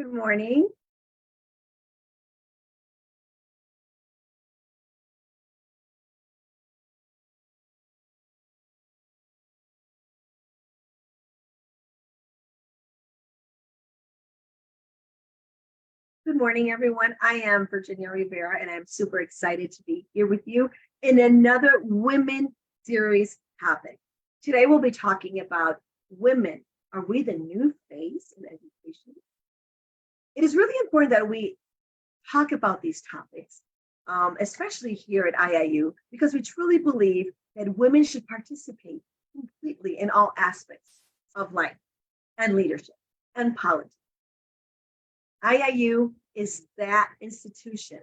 Good morning. Good morning, everyone. I am Virginia Rivera, and I'm super excited to be here with you in another Women Series topic. Today, we'll be talking about women. Are we the new face in education? It is really important that we talk about these topics, especially here at IIU, because we truly believe that women should participate completely in all aspects of life and leadership and politics. IIU is that institution,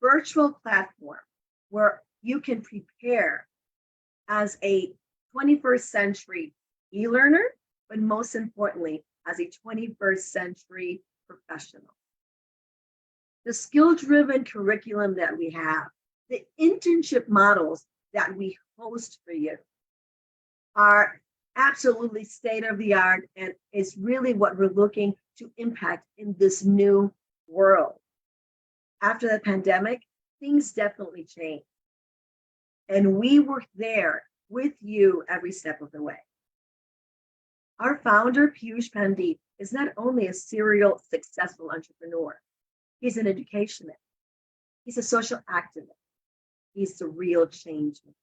virtual platform where you can prepare as a 21st century e-learner, but most importantly, as a 21st century professional. The skill-driven curriculum that we have, the internship models that we host for you are absolutely state-of-the-art and is really what we're looking to impact in this new world. After the pandemic, things definitely changed. And we were there with you every step of the way. Our founder, Piyush Pandit, is not only a serial successful entrepreneur, he's an educationist, he's a social activist, he's the real change maker.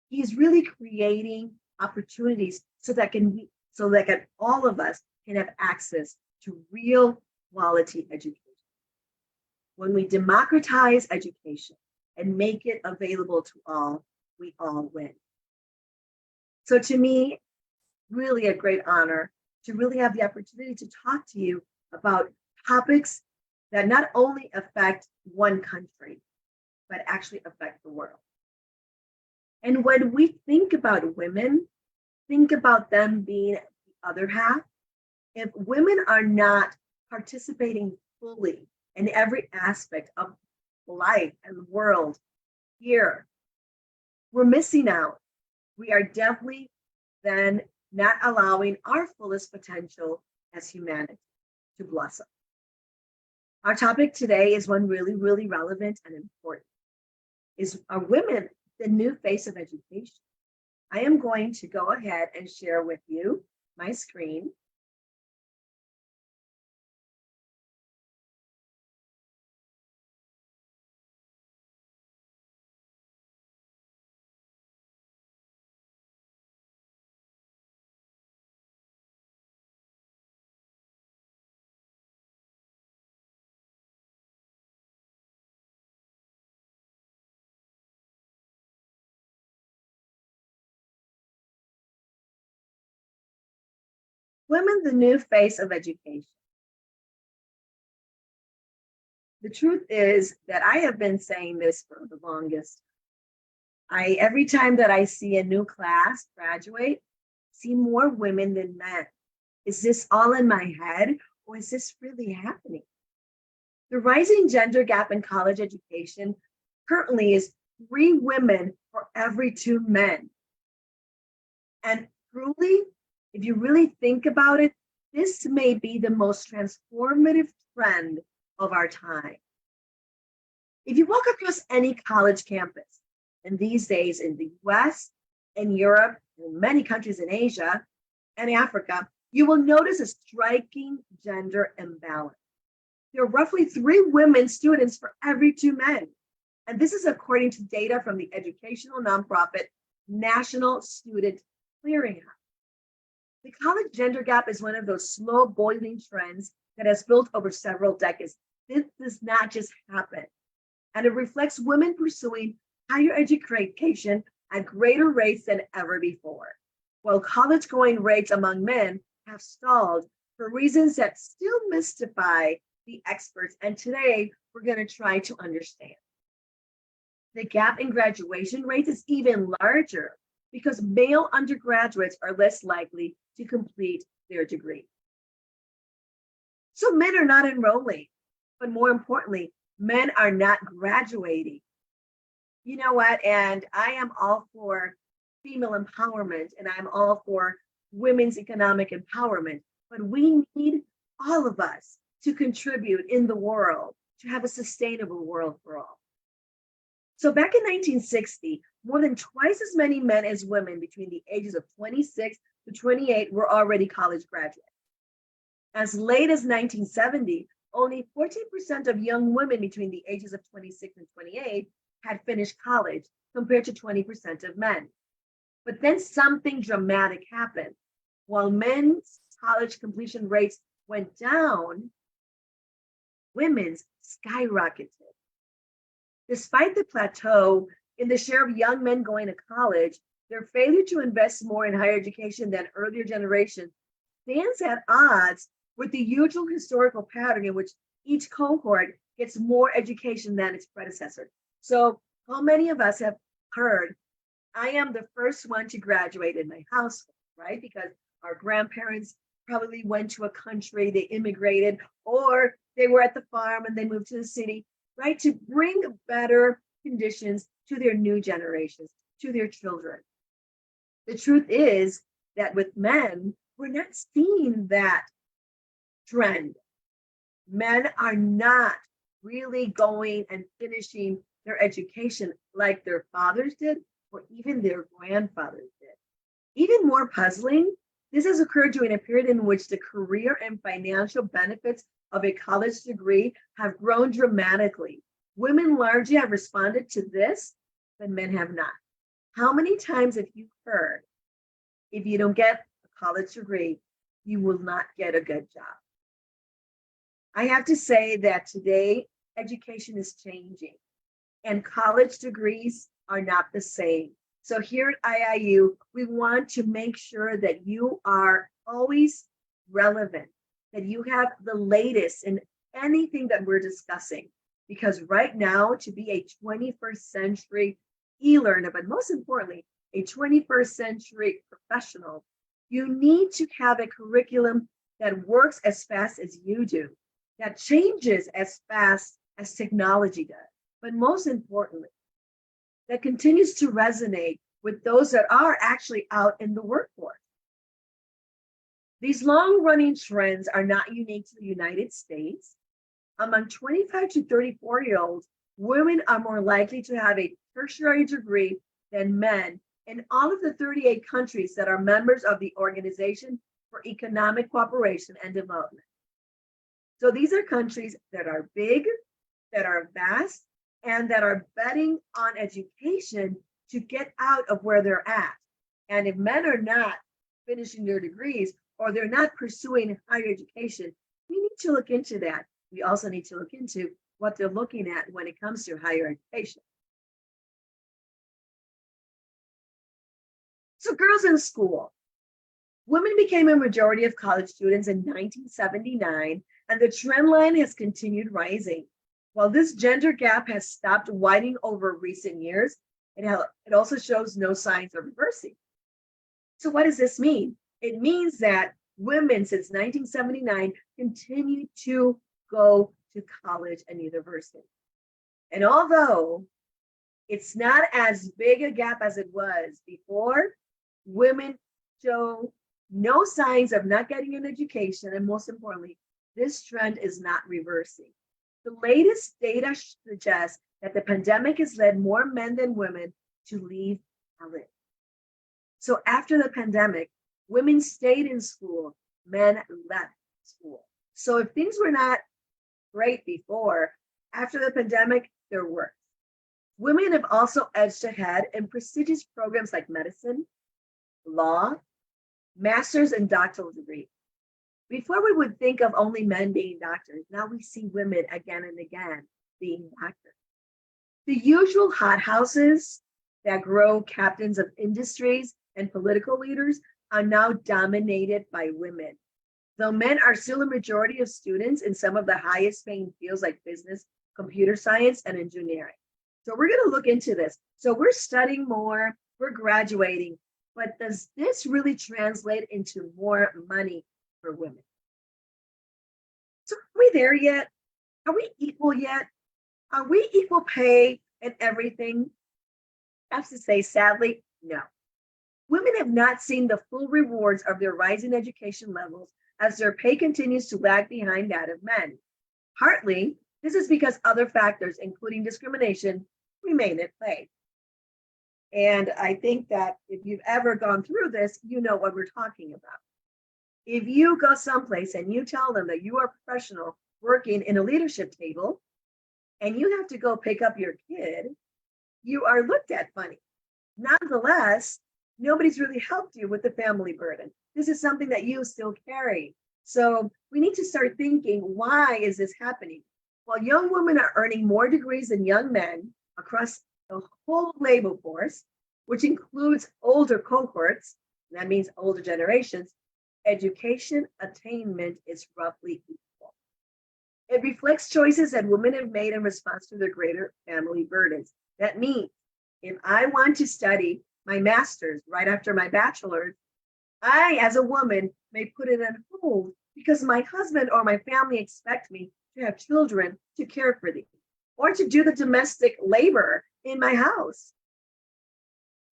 He's really creating opportunities so that all of us can have access to real quality education. When we democratize education and make it available to all, we all win. So to me, really a great honor to really have the opportunity to talk to you about topics that not only affect one country, but actually affect the world. And when we think about women, think about them being the other half. If women are not participating fully in every aspect of life and the world here, we're missing out. We are definitely then not allowing our fullest potential as humanity to blossom. Our topic today is one really, really relevant and important. Are women the new face of education? I am going to go ahead and share with you my screen. Women, the new face of education. The truth is that I have been saying this for the longest. Every time that I see a new class graduate, see more women than men. Is this all in my head, or is this really happening? The rising gender gap in college education currently is 3 women for every 2 men. And truly, if you really think about it, this may be the most transformative trend of our time. If you walk across any college campus, and these days in the US, in Europe, in many countries in Asia and Africa, you will notice a striking gender imbalance. There are roughly 3 women students for every 2 men. And this is according to data from the educational nonprofit National Student Clearinghouse. The college gender gap is one of those slow boiling trends that has built over several decades. This does not just happen. And it reflects women pursuing higher education at greater rates than ever before, while college going rates among men have stalled for reasons that still mystify the experts. And today we're going to try to understand. The gap in graduation rates is even larger because male undergraduates are less likely to complete their degree. So men are not enrolling, but more importantly, men are not graduating. You know what? And I am all for female empowerment and I'm all for women's economic empowerment, but we need all of us to contribute in the world to have a sustainable world for all. So back in 1960, more than twice as many men as women between the ages of 26 to 28 were already college graduates. As late as 1970, only 14% of young women between the ages of 26 and 28 had finished college, compared to 20% of men. But then something dramatic happened. While men's college completion rates went down, women's skyrocketed. Despite the plateau in the share of young men going to college, their failure to invest more in higher education than earlier generations stands at odds with the usual historical pattern in which each cohort gets more education than its predecessor. So, how many of us have heard, I am the first one to graduate in my household, right? Because our grandparents probably went to a country, they immigrated, or they were at the farm and they moved to the city, right? To bring better conditions to their new generations, to their children. The truth is that with men, we're not seeing that trend. Men are not really going and finishing their education like their fathers did, or even their grandfathers did. Even more puzzling, this has occurred during a period in which the career and financial benefits of a college degree have grown dramatically. Women largely have responded to this, but men have not. How many times have you heard, if you don't get a college degree, you will not get a good job? I have to say that today, education is changing, and college degrees are not the same. So here at IIU, we want to make sure that you are always relevant, that you have the latest in anything that we're discussing. Because right now, to be a 21st century e-learner, but most importantly, a 21st century professional, you need to have a curriculum that works as fast as you do, that changes as fast as technology does, but most importantly, that continues to resonate with those that are actually out in the workforce. These long-running trends are not unique to the United States. Among 25 to 34-year-olds, women are more likely to have a tertiary degree than men in all of the 38 countries that are members of the Organization for Economic Cooperation and Development. So these are countries that are big, that are vast, and that are betting on education to get out of where they're at. And if men are not finishing their degrees or they're not pursuing higher education, we need to look into that. We also need to look into what they're looking at when it comes to higher education. So girls in school. Women became a majority of college students in 1979, and the trend line has continued rising. While this gender gap has stopped widening over recent years, it also shows no signs of reversing. So what does this mean? It means that women since 1979 continue to go to college and university. And although it's not as big a gap as it was before, women show no signs of not getting an education, and most importantly, this trend is not reversing. The latest data suggests that the pandemic has led more men than women to leave college. So after the pandemic, women stayed in school, men left school. So if things were not great before, after the pandemic, they're worse. Women have also edged ahead in prestigious programs like medicine, law, master's and doctoral degrees. Before we would think of only men being doctors, now we see women again and again being doctors. The usual hothouses that grow captains of industries and political leaders are now dominated by women. Though men are still a majority of students in some of the highest paying fields like business, computer science, and engineering. So we're going to look into this. So we're studying more, we're graduating, but does this really translate into more money for women? So are we there yet? Are we equal yet? Are we equal pay and everything? I have to say, sadly, no. Women have not seen the full rewards of their rising education levels as their pay continues to lag behind that of men. Partly, this is because other factors, including discrimination, remain at play. And I think that if you've ever gone through this, you know what we're talking about. If you go someplace and you tell them that you are a professional working in a leadership table and you have to go pick up your kid, you are looked at funny. Nonetheless, nobody's really helped you with the family burden. This is something that you still carry. So we need to start thinking, why is this happening? While young women are earning more degrees than young men across the whole labor force, which includes older cohorts, that means older generations, education attainment is roughly equal. It reflects choices that women have made in response to their greater family burdens. That means if I want to study my master's right after my bachelor's, I, as a woman, may put it on hold because my husband or my family expect me to have children to care for them or to do the domestic labor in my house.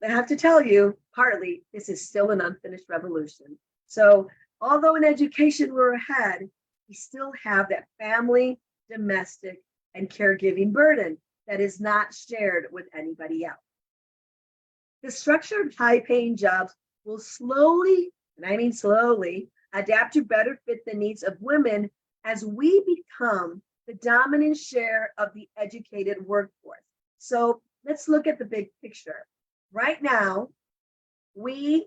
I have to tell you, partly, this is still an unfinished revolution. So although in education we're ahead, we still have that family, domestic, and caregiving burden that is not shared with anybody else. The structure of high-paying jobs will slowly, and I mean slowly, adapt to better fit the needs of women as we become the dominant share of the educated workforce. So let's look at the big picture. Right now, we're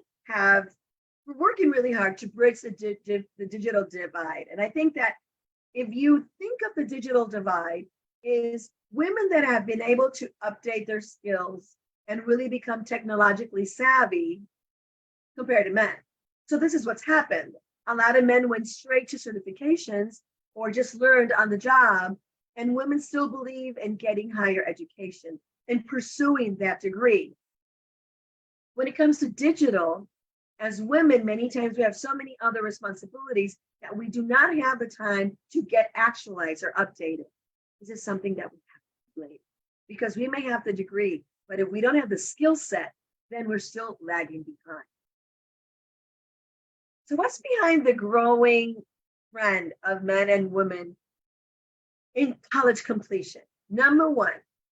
working really hard to bridge the digital divide. And I think that if you think of the digital divide, is women that have been able to update their skills and really become technologically savvy compared to men. So this is what's happened. A lot of men went straight to certifications or just learned on the job, and women still believe in getting higher education and pursuing that degree. When it comes to digital, as women, many times we have so many other responsibilities that we do not have the time to get actualized or updated. This is something that we have to do because we may have the degree, but if we don't have the skill set, then we're still lagging behind. So what's behind the growing trend of men and women in college completion? Number one,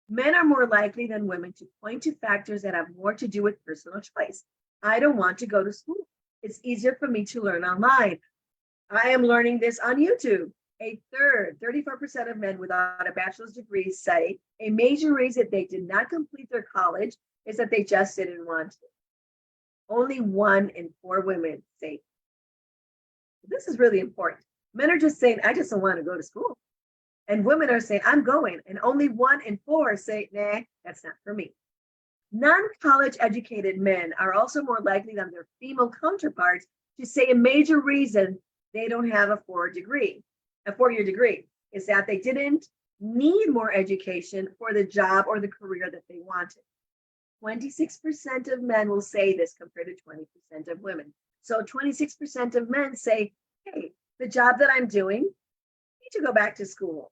men are more likely than women to point to factors that have more to do with personal choice. I don't want to go to school. It's easier for me to learn online. I am learning this on YouTube. 34% of men without a bachelor's degree say a major reason they did not complete their college is that they just didn't want to. Only 1 in 4 women say. This is really important. Men are just saying, I just don't want to go to school. And women are saying, I'm going. And only 1 in 4 say, nah, that's not for me. Non-college educated men are also more likely than their female counterparts to say a major reason they don't have a 4-year degree is that they didn't need more education for the job or the career that they wanted. 26% of men will say this compared to 20% of women. So 26% of men say, hey, the job that I'm doing, I need to go back to school.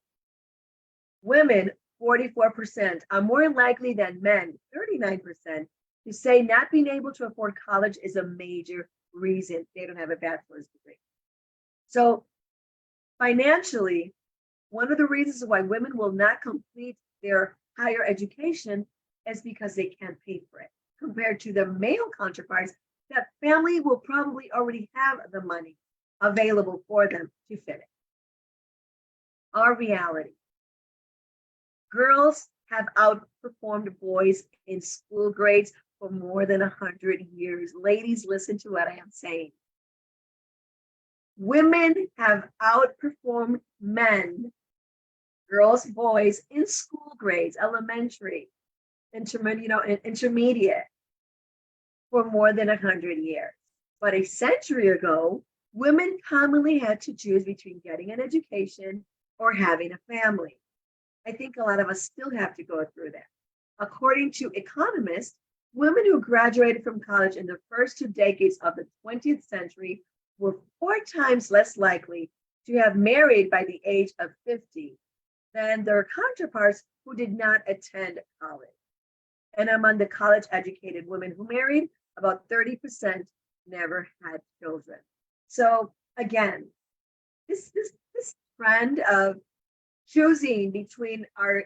Women, 44%, are more likely than men, 39%, to say not being able to afford college is a major reason they don't have a bachelor's degree. So financially, one of the reasons why women will not complete their higher education is because they can't pay for it, compared to their male counterparts that family will probably already have the money available for them to fit it. Our reality. Girls have outperformed boys in school grades for more than 100 years. Ladies, listen to what I am saying. Women have outperformed men, girls, boys in school grades, elementary, intermediate, for more than 100 years. But a century ago, women commonly had to choose between getting an education or having a family. I think a lot of us still have to go through that. According to economists, women who graduated from college in the first 2 decades of the 20th century were 4 times less likely to have married by the age of 50 than their counterparts who did not attend college. And among the college-educated women who married, about 30% never had children. So Again, this trend of choosing between our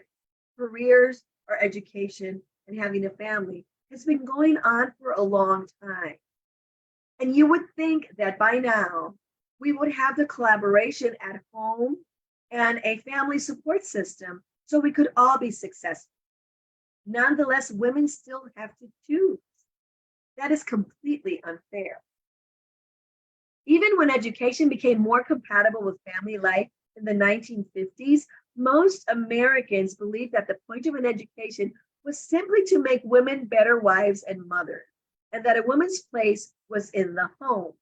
careers, our education, and having a family has been going on for a long time. And you would think that by now we would have the collaboration at home and a family support system so we could all be successful. Nonetheless, women still have to choose. That is completely unfair. Even when education became more compatible with family life in the 1950s, most Americans believed that the point of an education was simply to make women better wives and mothers, and that a woman's place was in the home.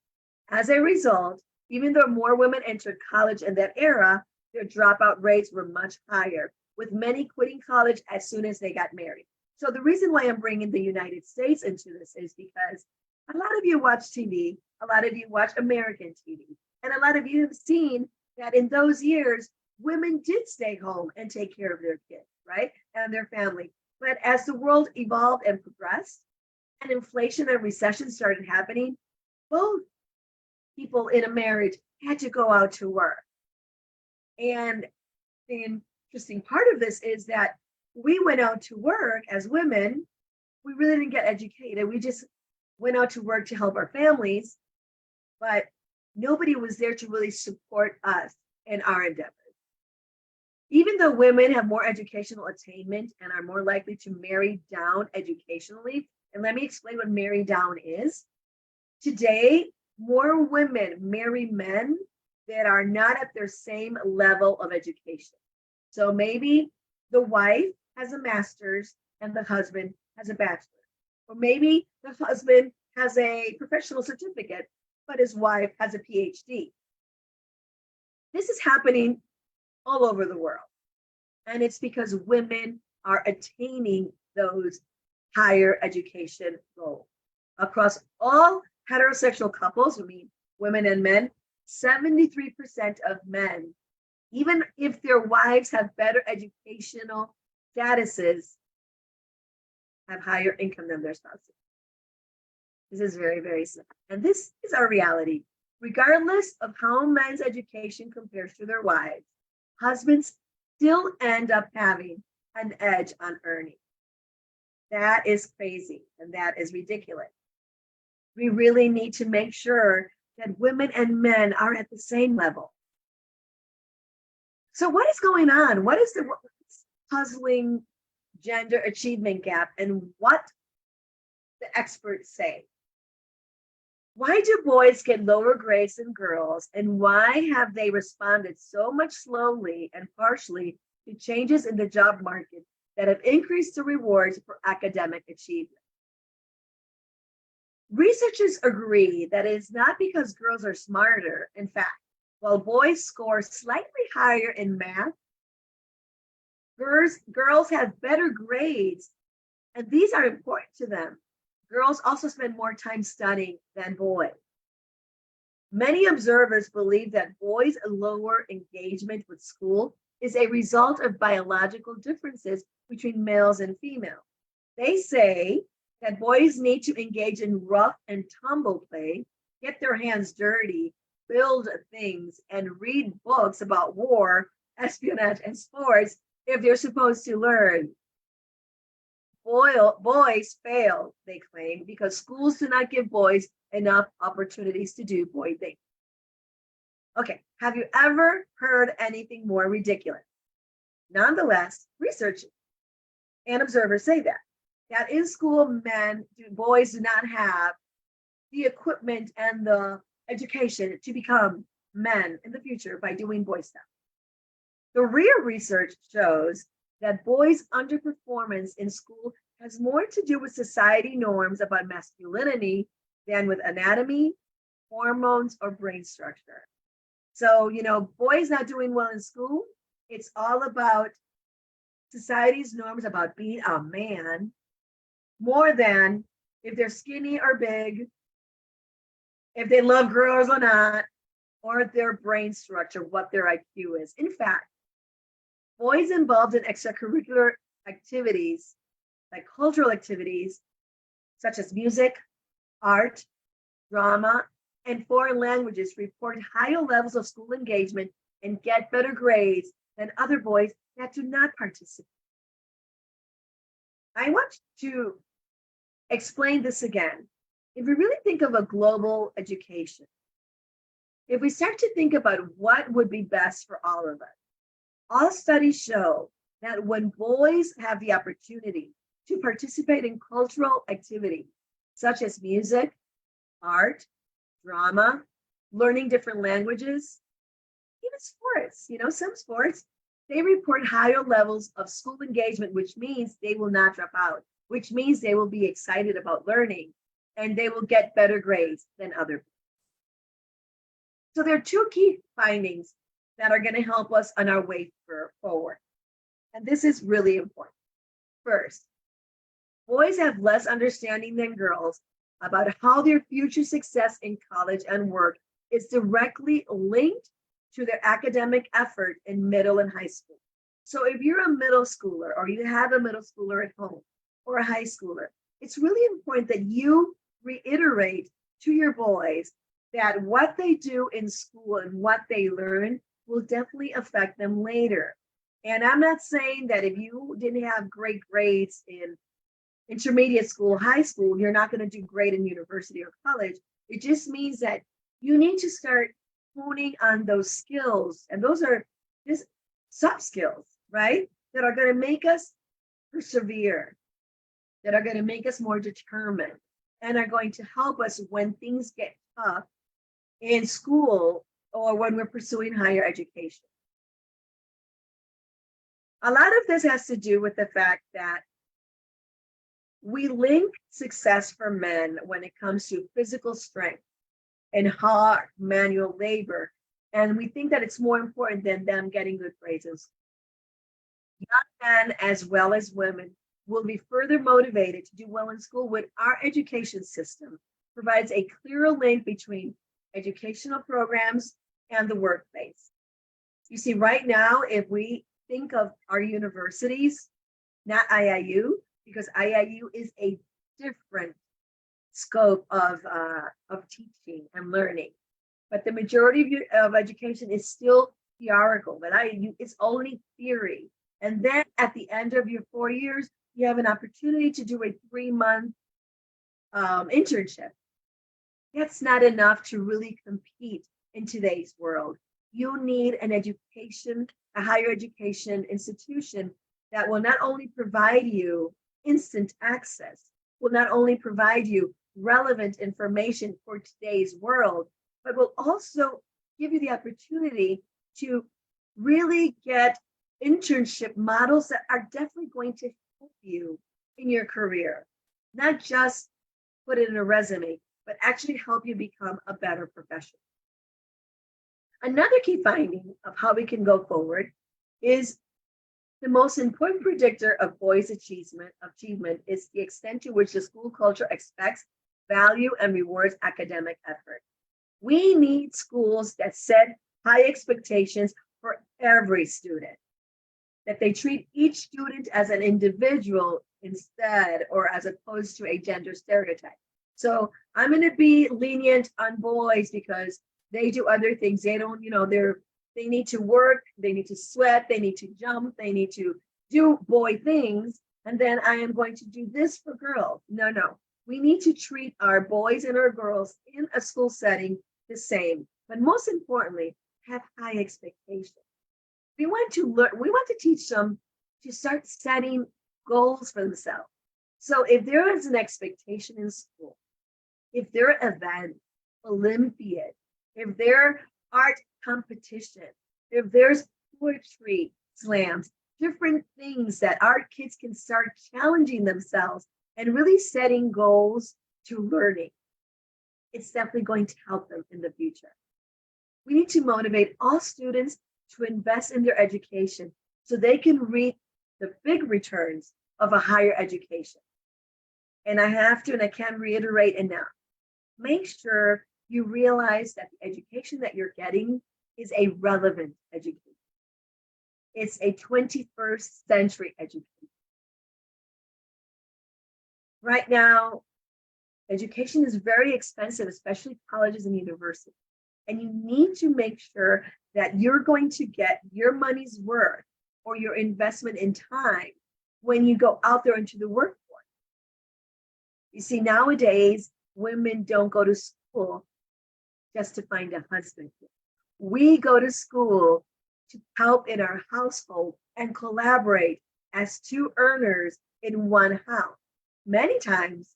As a result, even though more women entered college in that era, their dropout rates were much higher, with many quitting college as soon as they got married. So the reason why I'm bringing the United States into this is because a lot of you watch TV, a lot of you watch American TV, and a lot of you have seen that in those years, women did stay home and take care of their kids, right? And their family. But as the world evolved and progressed, and inflation and recession started happening, both people in a marriage had to go out to work. And the interesting part of this is that we went out to work as women. We really didn't get educated. We just went out to work to help our families, but nobody was there to really support us in our endeavors. Even though women have more educational attainment and are more likely to marry down educationally, and let me explain what marry down is. Today, more women marry men that are not at their same level of education. So maybe the wife has a master's and the husband has a bachelor's. Or maybe the husband has a professional certificate, but his wife has a PhD. This is happening all over the world. And it's because women are attaining those higher education goals. Across all heterosexual couples, I mean, women and men, 73% of men, even if their wives have better educational statuses, have higher income than their spouses. This is very, very simple. And this is our reality. Regardless of how men's education compares to their wives, husbands still end up having an edge on earning. That is crazy and that is ridiculous. We really need to make sure that women and men are at the same level. So what is going on? What is the puzzling gender achievement gap and what the experts say? Why do boys get lower grades than girls, and why have they responded so much slowly and partially to changes in the job market that have increased the rewards for academic achievement? Researchers agree that it is not because girls are smarter. In fact, while boys score slightly higher in math, girls have better grades, and these are important to them. Girls also spend more time studying than boys. Many observers believe that boys' lower engagement with school is a result of biological differences between males and females. They say that boys need to engage in rough and tumble play, get their hands dirty, build things, and read books about war, espionage, and sports if they're supposed to learn. Boys fail, they claim, because schools do not give boys enough opportunities to do boy things. Okay, have you ever heard anything more ridiculous? Nonetheless, research and observers say that in school, boys do not have the equipment and the education to become men in the future by doing boy stuff. The real research shows that boys' underperformance in school has more to do with society norms about masculinity than with anatomy, hormones, or brain structure. So, boys not doing well in school, it's all about society's norms about being a man more than if they're skinny or big, if they love girls or not, or their brain structure, what their IQ is. In fact, boys involved in extracurricular activities, like cultural activities, such as music, art, drama, and foreign languages report higher levels of school engagement and get better grades than other boys that do not participate. I want to explain this again. If we really think of a global education, if we start to think about what would be best for all of us, all studies show that when boys have the opportunity to participate in cultural activities such as music, art, drama, learning different languages, even sports, some sports, they report higher levels of school engagement, which means they will not drop out, which means they will be excited about learning and they will get better grades than other people. So there are two key findings that are going to help us on our way forward. And this is really important. First, boys have less understanding than girls about how their future success in college and work is directly linked to their academic effort in middle and high school. So if you're a middle schooler or you have a middle schooler at home or a high schooler, it's really important that you reiterate to your boys that what they do in school and what they learn will definitely affect them later. And I'm not saying that if you didn't have great grades in intermediate school, high school, you're not going to do great in university or college. It just means that you need to start honing on those skills. And those are just soft skills, right? That are going to make us persevere, that are going to make us more determined, and are going to help us when things get tough in school or when we're pursuing higher education. A lot of this has to do with the fact that we link success for men when it comes to physical strength and hard manual labor, and we think that it's more important than them getting good grades in school. Young men as well as women will be further motivated to do well in school when our education system provides a clearer link between educational programs and the workplace. You see, right now, if we think of our universities, not IIU, because IIU is a different scope of teaching and learning, but the majority of education is still theoretical. But IIU is only theory, and then at the end of your 4 years, you have an opportunity to do a 3-month internship. That's not enough to really compete in today's world. You need an education, a higher education institution that will not only provide you instant access, will not only provide you relevant information for today's world, but will also give you the opportunity to really get internship models that are definitely going to help you in your career, not just put it in a resume, but actually help you become a better professional. Another key finding of how we can go forward is the most important predictor of boys' achievement is the extent to which the school culture expects, value, and rewards academic effort. We need schools that set high expectations for every student, that they treat each student as an individual instead, or as opposed to a gender stereotype. So I'm going to be lenient on boys because they do other things. They don't, they need to work, they need to sweat, they need to jump, they need to do boy things. And then I am going to do this for girls. No. We need to treat our boys and our girls in a school setting the same. But most importantly, have high expectations. We want to teach them to start setting goals for themselves. So if there is an expectation in school, if there are events, Olympiad, if there are art competition, if there's poetry slams, different things that our kids can start challenging themselves and really setting goals to learning, it's definitely going to help them in the future. We need to motivate all students to invest in their education so they can reap the big returns of a higher education. And I can't reiterate enough. Make sure you realize that the education that you're getting is a relevant education. It's a 21st century education. Right now, Education is very expensive, especially colleges and universities. And you need to make sure that you're going to get your money's worth or your investment in time when you go out there into the workforce. You see, nowadays, women don't go to school just to find a husband. We go to school to help in our household and collaborate as two earners in one house. Many times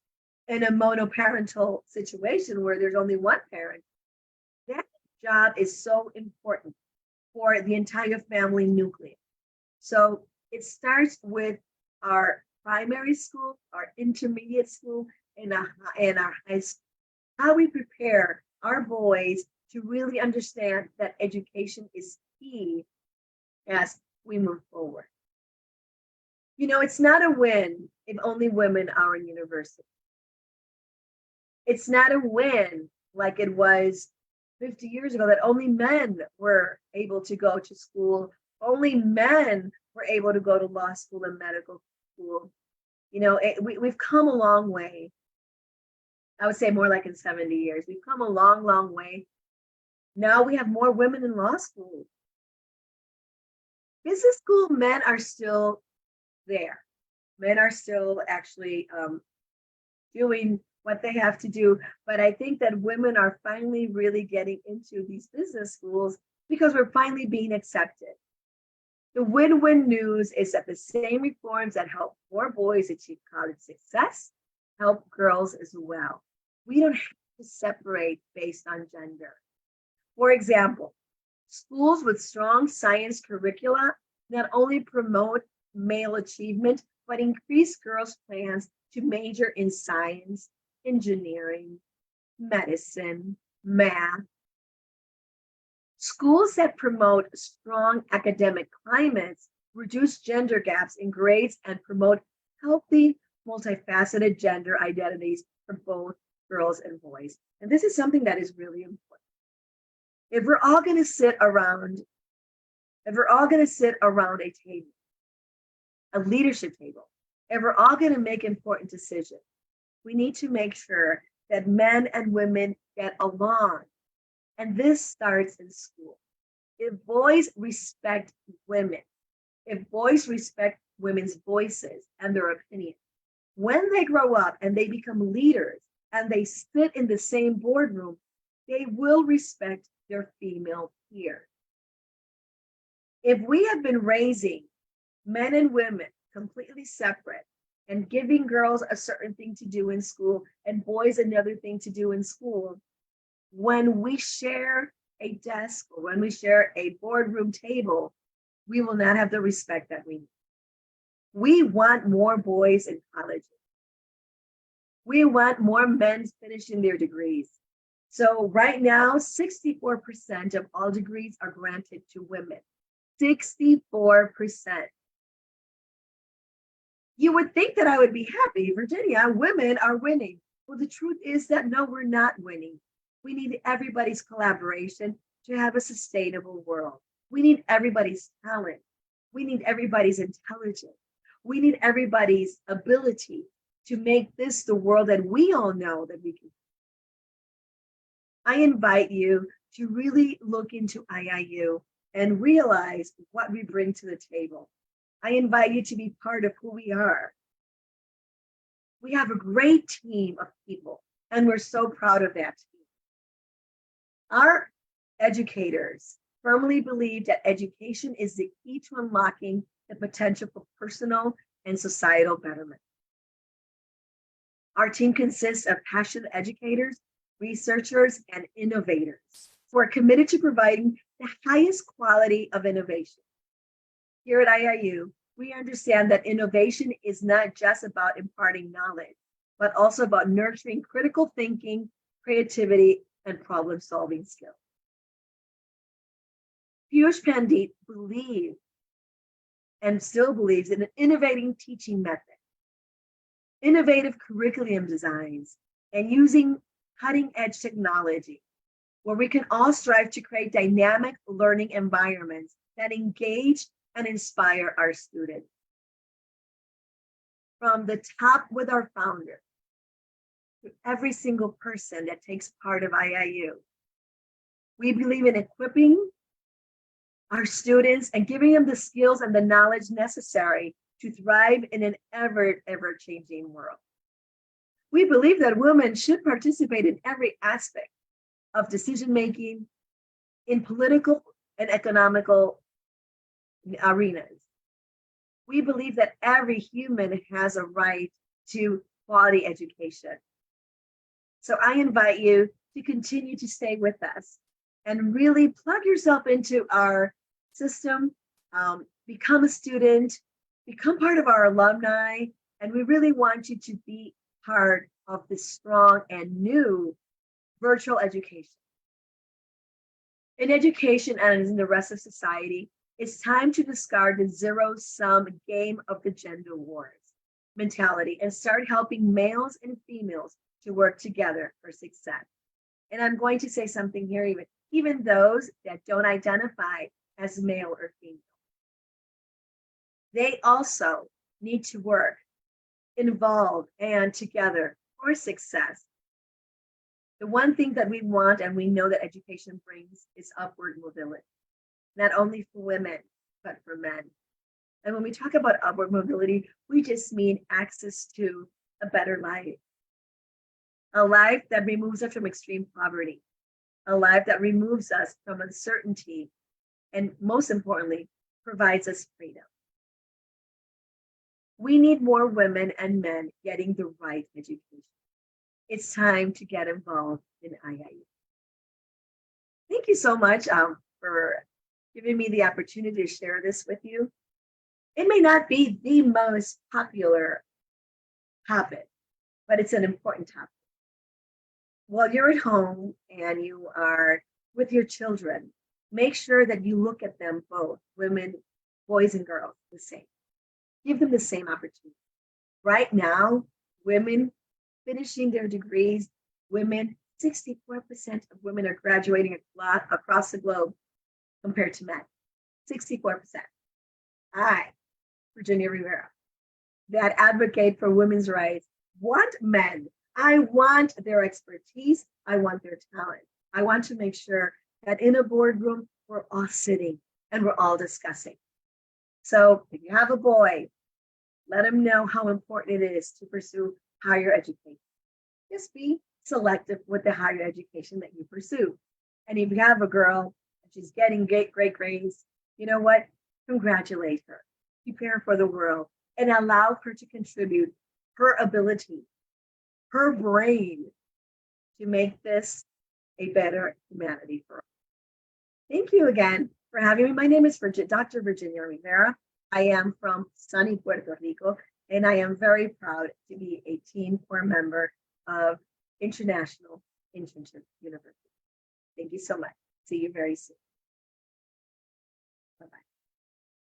in a monoparental situation where there's only one parent, that job is so important for the entire family nucleus. So it starts with our primary school, our intermediate school, and our high school. How we prepare our boys to really understand that education is key as we move forward. You know, it's not a win if only women are in university. It's not a win like it was 50 years ago that only men were able to go to school. Only men were able to go to law school and medical school. You know, we've come a long way. I would say more like in 70 years. We've come a long, long way. Now we have more women in law school. Business school, men are still there. Men are still actually doing what they have to do. But I think that women are finally really getting into these business schools because we're finally being accepted. The win-win news is that the same reforms that help more boys achieve college success help girls as well. We don't have to separate based on gender. For example, schools with strong science curricula not only promote male achievement, but increase girls' plans to major in science, engineering, medicine, math. Schools that promote strong academic climates reduce gender gaps in grades and promote healthy, multifaceted gender identities for both girls and boys. And this is something that is really important. If we're all going to sit around a table, a leadership table, if we're all going to make important decisions, we need to make sure that men and women get along. And this starts in school. If boys respect women, if boys respect women's voices and their opinions, when they grow up and they become leaders and they sit in the same boardroom, they will respect their female peers. If we have been raising men and women completely separate and giving girls a certain thing to do in school and boys another thing to do in school, when we share a desk or when we share a boardroom table, we will not have the respect that we need. We want more boys in colleges. We want more men finishing their degrees. So right now, 64% of all degrees are granted to women. 64%. You would think that I would be happy, Virginia, women are winning. Well, the truth is that no, we're not winning. We need everybody's collaboration to have a sustainable world. We need everybody's talent. We need everybody's intelligence. We need everybody's ability to make this the world that we all know that we can. I invite you to really look into IIU and realize what we bring to the table. I invite you to be part of who we are. We have a great team of people, and we're so proud of that team. Our educators firmly believe that education is the key to unlocking the potential for personal and societal betterment. Our team consists of passionate educators, researchers, and innovators who are committed to providing the highest quality of innovation. Here at IIU, we understand that innovation is not just about imparting knowledge, but also about nurturing critical thinking, creativity, and problem-solving skills. Piyush Pandit believed and still believes in an innovating teaching method, innovative curriculum designs, and using cutting-edge technology, where we can all strive to create dynamic learning environments that engage and inspire our students. From the top with our founder, to every single person that takes part of IIU. We believe in equipping our students and giving them the skills and the knowledge necessary to thrive in an ever changing world. We believe that women should participate in every aspect of decision making in political and economical arenas. We believe that every human has a right to quality education. So I invite you to continue to stay with us and really plug yourself into our system, become a student, become part of our alumni, and we really want you to be part of this strong and new virtual education. In education and in the rest of society, it's time to discard the zero-sum game of the gender wars mentality and start helping males and females to work together for success. And I'm going to say something here, even those that don't identify as male or female. They also need to work involved and together for success. The one thing that we want and we know that education brings is upward mobility, not only for women, but for men. And when we talk about upward mobility, we just mean access to a better life, a life that removes us from extreme poverty, a life that removes us from uncertainty, and most importantly, provides us freedom. We need more women and men getting the right education. It's time to get involved in IIU. Thank you so much for giving me the opportunity to share this with you. It may not be the most popular topic, but it's an important topic. While you're at home and you are with your children, make sure that you look at them both, women, boys and girls, the same. Give them the same opportunity. Right now, women finishing their degrees, 64% of women are graduating across the globe compared to men. 64%. I, Virginia Rivera, that advocate for women's rights, want men. I want their expertise. I want their talent. I want to make sure that in a boardroom, we're all sitting and we're all discussing. So if you have a boy, let him know how important it is to pursue higher education. Just be selective with the higher education that you pursue. And if you have a girl and she's getting great grades, you know what? Congratulate her. Prepare for the world and allow her to contribute her ability, her brain to make this a better humanity for all. Thank you again for having me. My name is Dr. Virginia Rivera. I am from sunny Puerto Rico, and I am very proud to be a Team Core member of International Internship University. Thank you so much. See you very soon.